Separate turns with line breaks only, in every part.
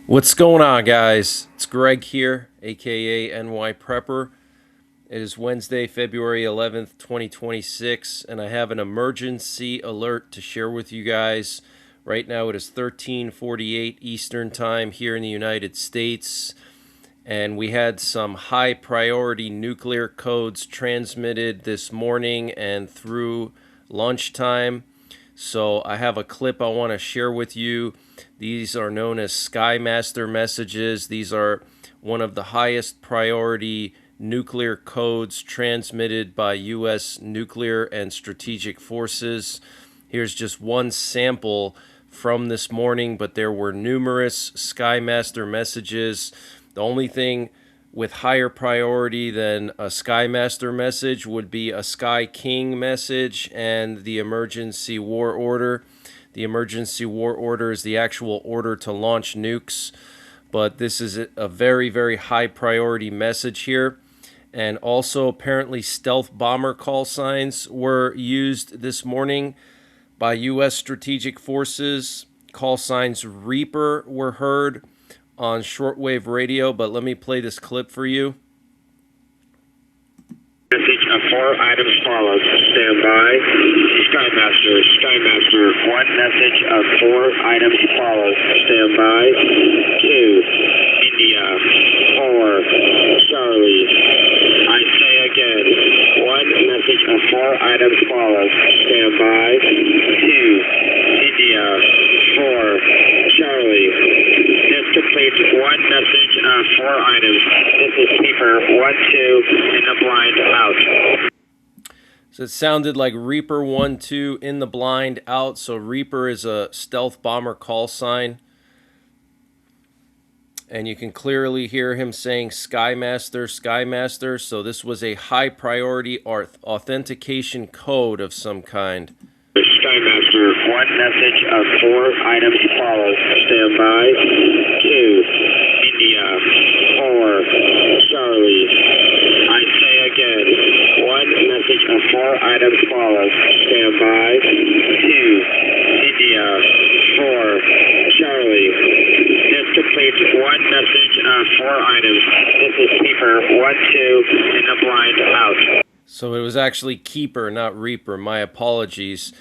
What's going on, guys? It's Greg here, aka NYPrepper. It is Wednesday, February 11th, 2026, and I have an emergency alert to share with you guys. Right now it is 13:48 Eastern Time here in the United States, and we had some high priority nuclear codes transmitted this morning and through lunchtime. So I have a clip I want to share with you. These are known as Skymaster messages. These are one of the highest priority nuclear codes transmitted by U.S. nuclear and strategic forces. Here's just one sample from this morning, but there were numerous Skymaster messages. The only thing with higher priority than a Skymaster message would be a Sky King message and the emergency war order. The emergency war order is the actual order to launch nukes, but this is a very, very high priority message here. And also apparently stealth bomber call signs were used this morning by U.S. strategic forces. Call signs Reaper were heard on shortwave radio, but let me play this clip for you.
Message of 4 items follows. Stand by. Skymaster. 1 message of 4 items follows. Stand by. 2. India. 4. Charlie. I say again. 1 message of 4 items follows. Stand by. 2. India. 4. Charlie. This completes 1 message of 4 items. This is Keeper 1-2 in the blind out.
So it sounded like Reaper 1-2 in the blind out. So Reaper is a stealth bomber call sign. And you can clearly hear him saying Skymaster. So this was a high priority authentication code of some kind.
Skymaster, 1 message of 4 items follows. Stand by. 2. India. 4. Charlie. I say again. 1 message of 4 items follows. Stand by. 2. India. 4. Charlie. This completes 1 message of 4 items. This is Keeper 1-2 in the blind out.
So it was actually Keeper, not Reaper. My apologies.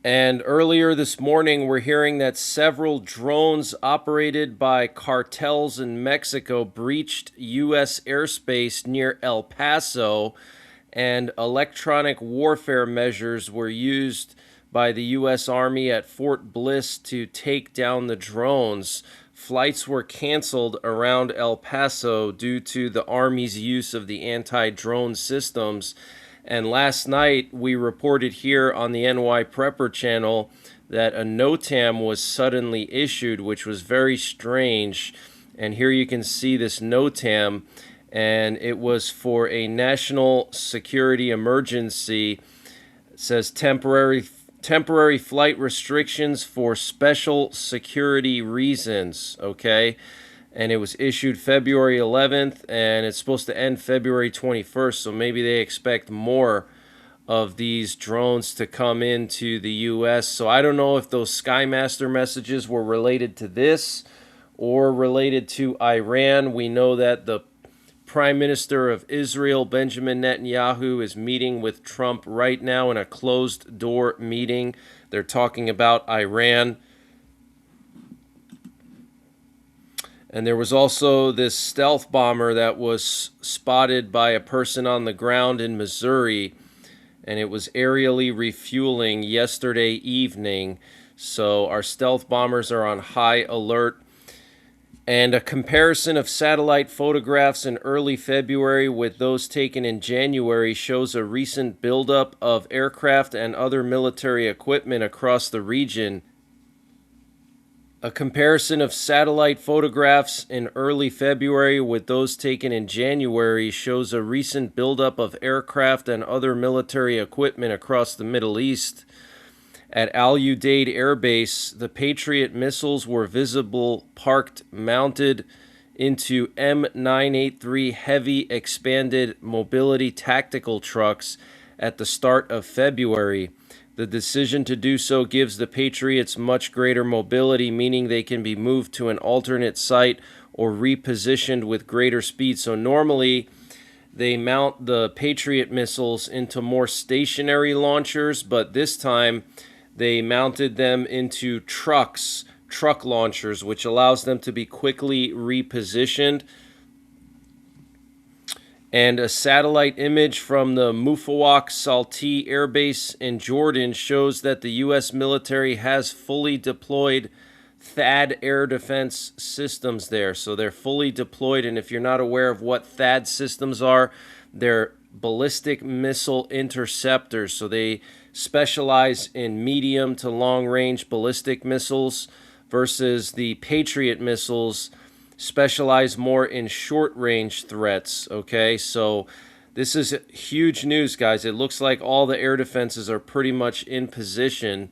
And earlier this morning, we're hearing that several drones operated by cartels in Mexico breached U.S. airspace near El Paso, and electronic warfare measures were used by the U.S. Army at Fort Bliss to take down the drones. Flights were canceled around El Paso due to the Army's use of the anti-drone systems. And last night, we reported here on the NYPrepper channel that a NOTAM was suddenly issued, which was very strange. And here you can see this NOTAM, and it was for a national security emergency. It says temporary flight restrictions for special security reasons, okay? And it was issued February 11th, and it's supposed to end February 21st, so maybe they expect more of these drones to come into the U.S. So I don't know if those Skymaster messages were related to this or related to Iran. We know that the Prime Minister of Israel, Benjamin Netanyahu, is meeting with Trump right now in a closed-door meeting. They're talking about Iran. And there was also this stealth bomber that was spotted by a person on the ground in Missouri, and it was aerially refueling yesterday evening. So our stealth bombers are on high alert. And a comparison of satellite photographs in early February with those taken in January shows a recent buildup of aircraft and other military equipment across the region. A comparison of satellite photographs in early February with those taken in January shows a recent buildup of aircraft and other military equipment across the Middle East. At Al Udeid Air Base, the Patriot missiles were visible parked mounted into M983 heavy expanded mobility tactical trucks at the start of February. The decision to do so gives the Patriots much greater mobility, meaning they can be moved to an alternate site or repositioned with greater speed. So normally they mount the Patriot missiles into more stationary launchers, but this time they mounted them into truck launchers, which allows them to be quickly repositioned. And a satellite image from the Mufawak Salti Air Base in Jordan shows that the U.S. military has fully deployed THAAD air defense systems there. So they're fully deployed, and if you're not aware of what THAAD systems are, they're ballistic missile interceptors. So they specialize in medium to long-range ballistic missiles versus the Patriot missiles specialize more in short-range threats, okay? So this is huge news, guys. It looks like all the air defenses are pretty much in position.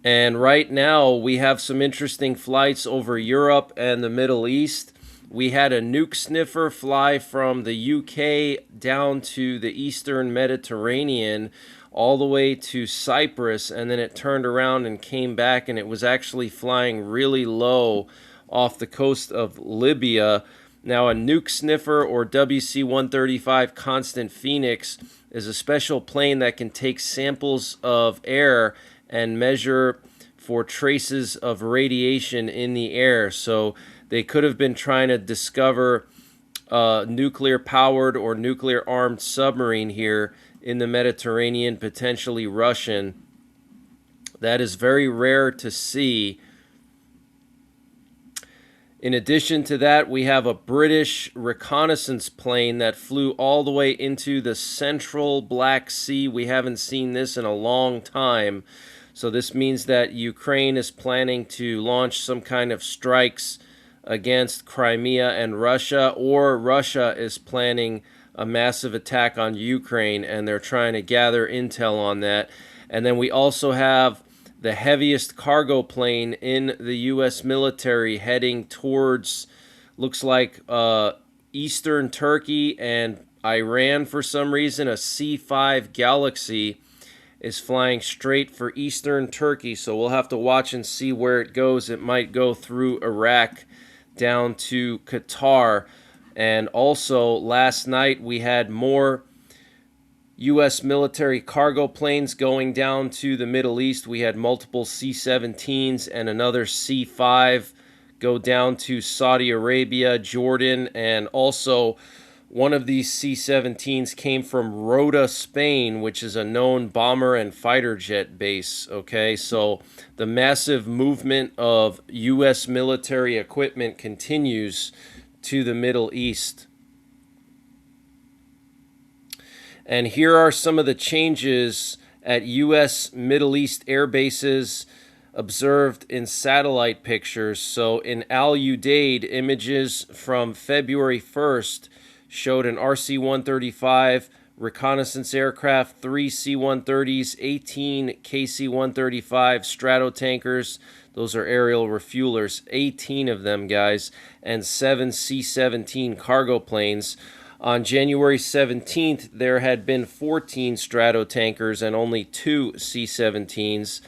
And right now, we have some interesting flights over Europe and the Middle East. We had a nuke sniffer fly from the UK down to the Eastern Mediterranean, all the way to Cyprus, and then it turned around and came back, and it was actually flying really low off the coast of Libya. Now, a nuke sniffer, or WC-135 Constant Phoenix, is a special plane that can take samples of air and measure for traces of radiation in the air. So they could have been trying to discover a nuclear-powered or nuclear-armed submarine here in the Mediterranean, potentially Russian. That is very rare to see. In addition to that, we have a British reconnaissance plane that flew all the way into the central Black Sea. We haven't seen this in a long time. So this means that Ukraine is planning to launch some kind of strikes against Crimea and Russia, or Russia is planning a massive attack on Ukraine, and they're trying to gather intel on that. And then we also have the heaviest cargo plane in the U.S. military heading towards, looks like eastern Turkey and Iran for some reason. A C-5 Galaxy is flying straight for eastern Turkey, so we'll have to watch and see where it goes. It might go through Iraq down to Qatar. And also, last night we had more U.S. military cargo planes going down to the Middle East. We had multiple C-17s and another C-5 go down to Saudi Arabia, Jordan, and also one of these C-17s came from Rota, Spain, which is a known bomber and fighter jet base, okay? So the massive movement of U.S. military equipment continues to the Middle East. And here are some of the changes at U.S. Middle East air bases observed in satellite pictures. So in Al Udeid, images from February 1st showed an RC-135 reconnaissance aircraft, 3 C-130s, 18 KC-135 Stratotankers. Those are aerial refuelers, 18 of them, guys, and 7 C-17 cargo planes. On January 17th, there had been 14 Stratotankers and only 2 C-17s.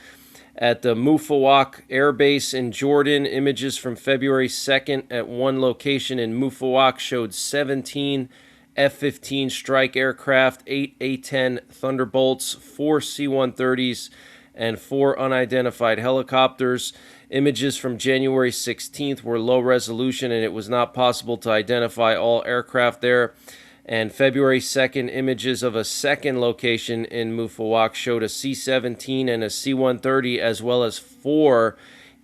At the Mufawak Air Base in Jordan, images from February 2nd at one location in Mufawak showed 17 F-15 strike aircraft, 8 A-10 Thunderbolts, 4 C-130s, and 4 unidentified helicopters. Images from January 16th were low resolution, and it was not possible to identify all aircraft there. And February 2nd, images of a second location in Mufawak showed a C-17 and a C-130, as well as 4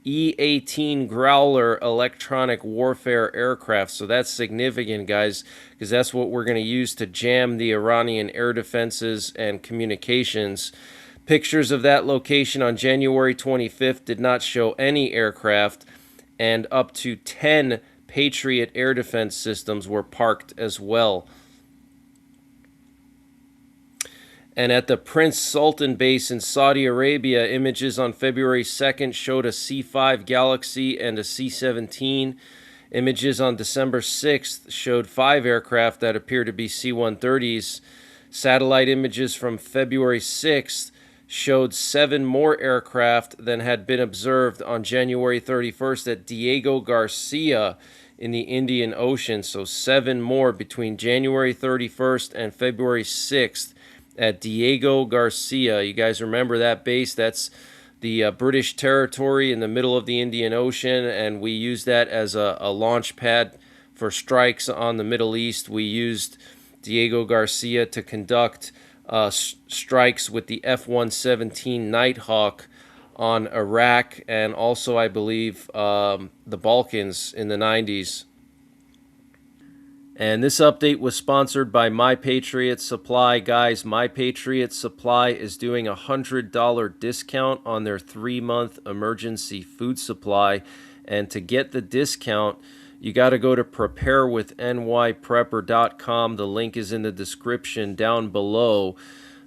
E-18 Growler electronic warfare aircraft. So that's significant, guys, because that's what we're going to use to jam the Iranian air defenses and communications. Pictures of that location on January 25th did not show any aircraft, and up to 10 Patriot air defense systems were parked as well. And at the Prince Sultan base in Saudi Arabia, images on February 2nd showed a C-5 Galaxy and a C-17. Images on December 6th showed 5 aircraft that appear to be C-130s. Satellite images from February 6th showed 7 more aircraft than had been observed on January 31st at Diego Garcia in the Indian Ocean. So 7 more between January 31st and February 6th at Diego Garcia. You guys remember that base? That's the British territory in the middle of the Indian Ocean, and we used that as a launch pad for strikes on the Middle East. We used Diego Garcia to conduct strikes with the F-117 Nighthawk on Iraq and also, I believe, the Balkans in the 90s. And this update was sponsored by NYPrepper Supply. Guys, NYPrepper Supply is doing a $100 discount on their 3-month emergency food supply. And to get the discount, you got to go to preparewithnyprepper.com. The link is in the description down below.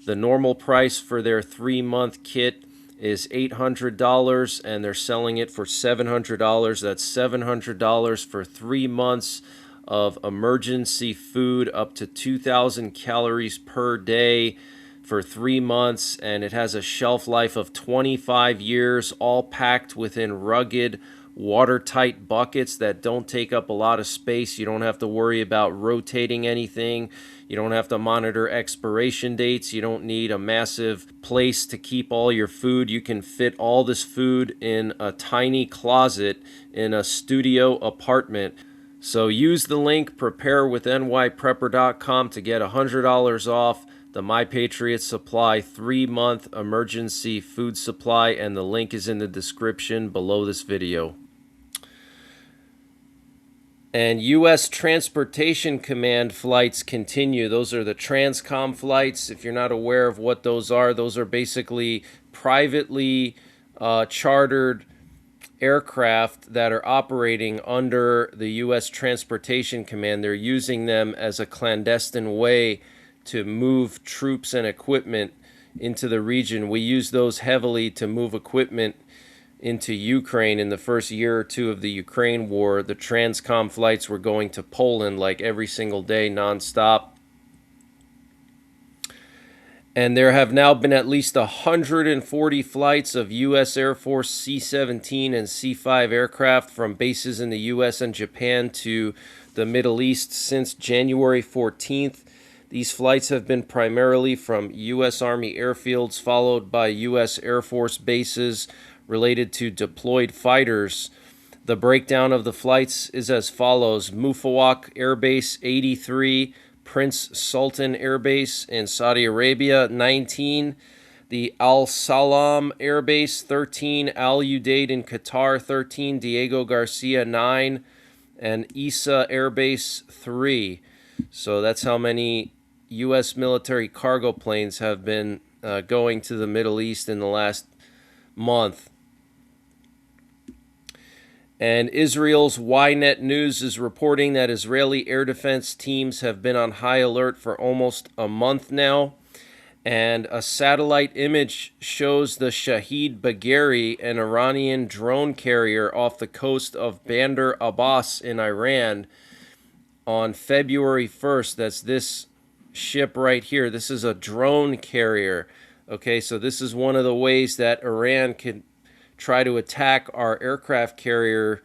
The normal price for their 3-month kit is $800, and they're selling it for $700. That's $700 for 3 months of emergency food, up to 2,000 calories per day for 3 months, and it has a shelf life of 25 years, all packed within rugged, watertight buckets that don't take up a lot of space. You don't have to worry about rotating anything. You don't have to monitor expiration dates. You don't need a massive place to keep all your food. You can fit all this food in a tiny closet in a studio apartment. So use the link preparewithnyprepper.com to get $100 off the NYPrepper Supply 3-month emergency food supply, and the link is in the description below this video. And U.S. Transportation Command flights continue. Those are the Transcom flights. If you're not aware of what those are basically privately chartered aircraft that are operating under the U.S. Transportation Command. They're using them as a clandestine way to move troops and equipment into the region. We use those heavily to move equipment into Ukraine in the first year or two of the Ukraine war. The Transcom flights were going to Poland like every single day, nonstop. And there have now been at least 140 flights of U.S. Air Force C-17 and C-5 aircraft from bases in the U.S. and Japan to the Middle East since January 14th. These flights have been primarily from U.S. Army airfields, followed by U.S. Air Force bases related to deployed fighters. The breakdown of the flights is as follows: Mufawak Air Base 83, Prince Sultan Air Base in Saudi Arabia 19, the Al Salam Air Base 13, Al Udeid in Qatar 13, Diego Garcia 9, and Isa Air Base 3. So that's how many U.S. military cargo planes have been going to the Middle East in the last month. And Israel's Ynet News is reporting that Israeli air defense teams have been on high alert for almost a month now. And a satellite image shows the Shahid Bagheri, an Iranian drone carrier off the coast of Bandar Abbas in Iran on February 1st. That's this ship right here. This is a drone carrier. Okay, so this is one of the ways that Iran can try to attack our aircraft carrier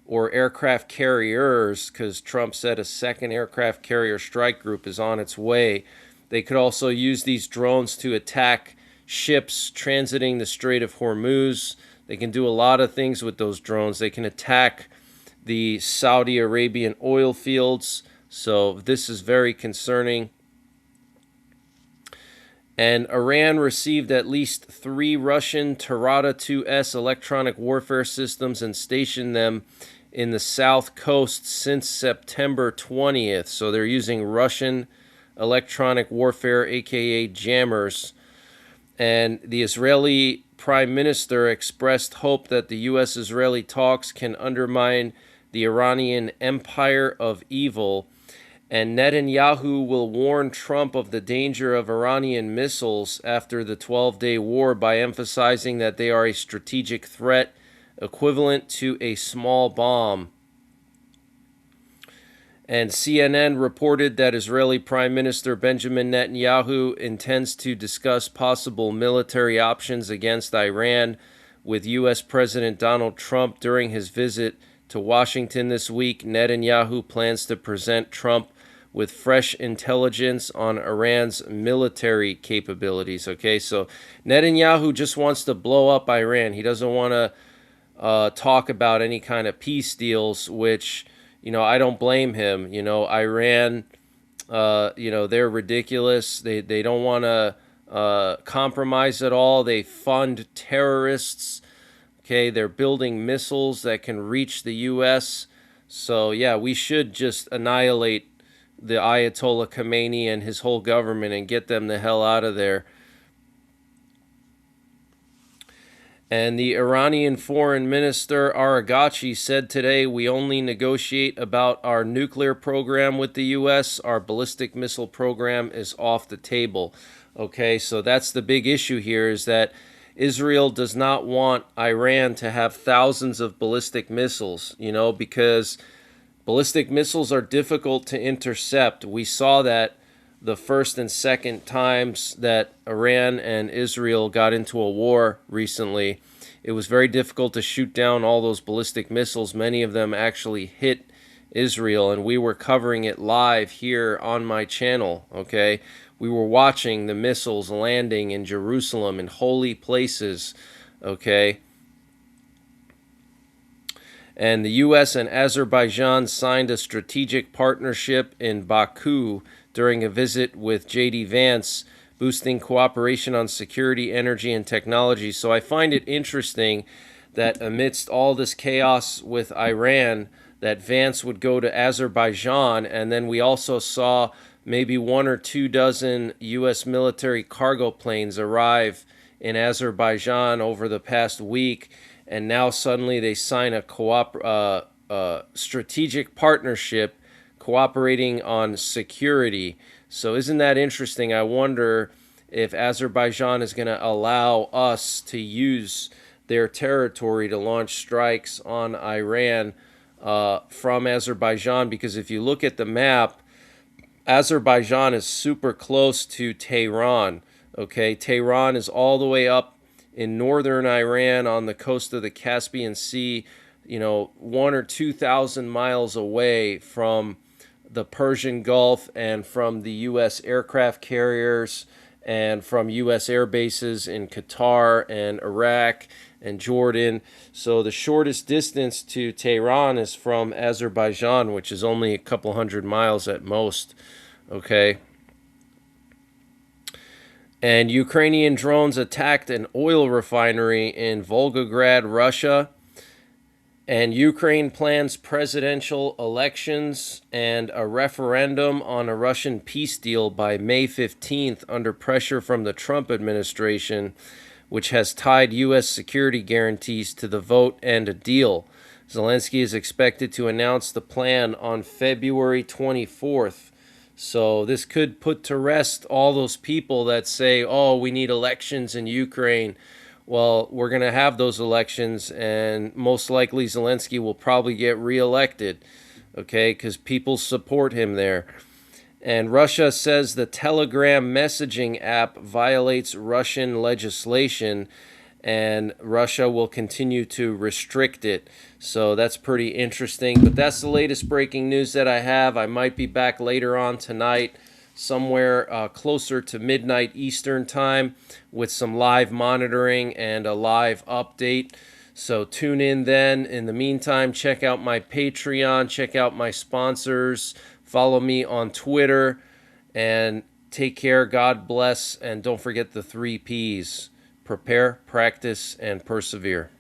or aircraft carriers, because Trump said a second aircraft carrier strike group is on its way. They could also use these drones to attack ships transiting the Strait of Hormuz. They can do a lot of things with those drones. They can attack the Saudi Arabian oil fields. So this is very concerning. And Iran received at least 3 Russian Tarata 2S electronic warfare systems and stationed them in the south coast since September 20th. So they're using Russian electronic warfare, aka jammers. And the Israeli Prime Minister expressed hope that the U.S.-Israeli talks can undermine the Iranian empire of evil. And Netanyahu will warn Trump of the danger of Iranian missiles after the 12-day war by emphasizing that they are a strategic threat equivalent to a small bomb. And CNN reported that Israeli Prime Minister Benjamin Netanyahu intends to discuss possible military options against Iran with U.S. President Donald Trump during his visit to Washington this week. Netanyahu plans to present Trump with fresh intelligence on Iran's military capabilities. Okay, so Netanyahu just wants to blow up Iran. He doesn't want to talk about any kind of peace deals, which, I don't blame him. Iran, they're ridiculous. They don't want to compromise at all. They fund terrorists. Okay, they're building missiles that can reach the U.S. So, yeah, we should just annihilate the Ayatollah Khomeini and his whole government and get them the hell out of there. And the Iranian Foreign Minister Araghchi said today, we only negotiate about our nuclear program with the U.S. Our ballistic missile program is off the table. Okay, so that's the big issue here, is that Israel does not want Iran to have thousands of ballistic missiles, because ballistic missiles are difficult to intercept. We saw that the first and second times that Iran and Israel got into a war recently. It was very difficult to shoot down all those ballistic missiles. Many of them actually hit Israel, and we were covering it live here on my channel, okay? We were watching the missiles landing in Jerusalem, in holy places, okay? And the U.S. and Azerbaijan signed a strategic partnership in Baku during a visit with J.D. Vance, boosting cooperation on security, energy, and technology. So I find it interesting that amidst all this chaos with Iran, that Vance would go to Azerbaijan, and then we also saw maybe 1 or 2 dozen U.S. military cargo planes arrive in Azerbaijan over the past week. And now suddenly they sign a strategic partnership cooperating on security. So isn't that interesting? I wonder if Azerbaijan is going to allow us to use their territory to launch strikes on Iran from Azerbaijan. Because if you look at the map, Azerbaijan is super close to Tehran. Okay, Tehran is all the way up in northern Iran on the coast of the Caspian Sea, 1,000 or 2,000 miles away from the Persian Gulf and from the U.S. aircraft carriers and from U.S. air bases in Qatar and Iraq and Jordan. So the shortest distance to Tehran is from Azerbaijan, which is only a couple hundred miles at most, okay? And Ukrainian drones attacked an oil refinery in Volgograd, Russia. And Ukraine plans presidential elections and a referendum on a Russian peace deal by May 15th under pressure from the Trump administration, which has tied U.S. security guarantees to the vote and a deal. Zelensky is expected to announce the plan on February 24th. So this could put to rest all those people that say, oh, we need elections in Ukraine. Well, we're going to have those elections, and most likely Zelensky will probably get reelected, okay, because people support him there. And Russia says the Telegram messaging app violates Russian legislation, and Russia will continue to restrict it. So that's pretty interesting. But that's the latest breaking news that I have. I might be back later on tonight, somewhere closer to midnight Eastern time, with some live monitoring and a live update. So tune in then. In the meantime, check out my Patreon, check out my sponsors, follow me on Twitter, and take care. God bless. And don't forget the 3 Ps. Prepare, practice, and persevere.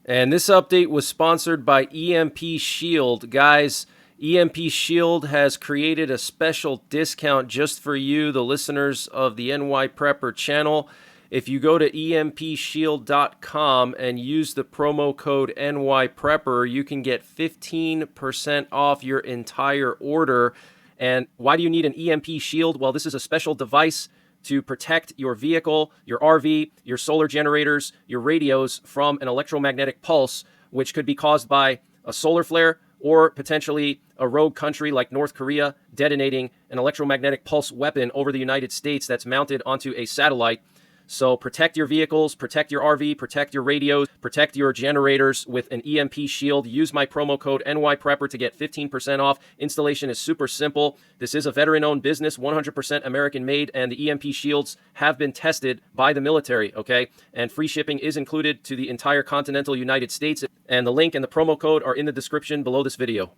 And this update was sponsored by EMP Shield. Guys, EMP Shield has created a special discount just for you, the listeners of the NYPrepper channel. If you go to empshield.com and use the promo code NYPrepper, you can get 15% off your entire order. And why do you need an EMP Shield? Well, this is a special device to protect your vehicle, your RV, your solar generators, your radios from an electromagnetic pulse, which could be caused by a solar flare or potentially a rogue country like North Korea detonating an electromagnetic pulse weapon over the United States that's mounted onto a satellite. So protect your vehicles, protect your RV, protect your radios, protect your generators with an EMP shield. Use my promo code NYPrepper to get 15% off. Installation is super simple. This is a veteran-owned business, 100% American-made, and the EMP shields have been tested by the military, okay? And free shipping is included to the entire continental United States. And the link and the promo code are in the description below this video.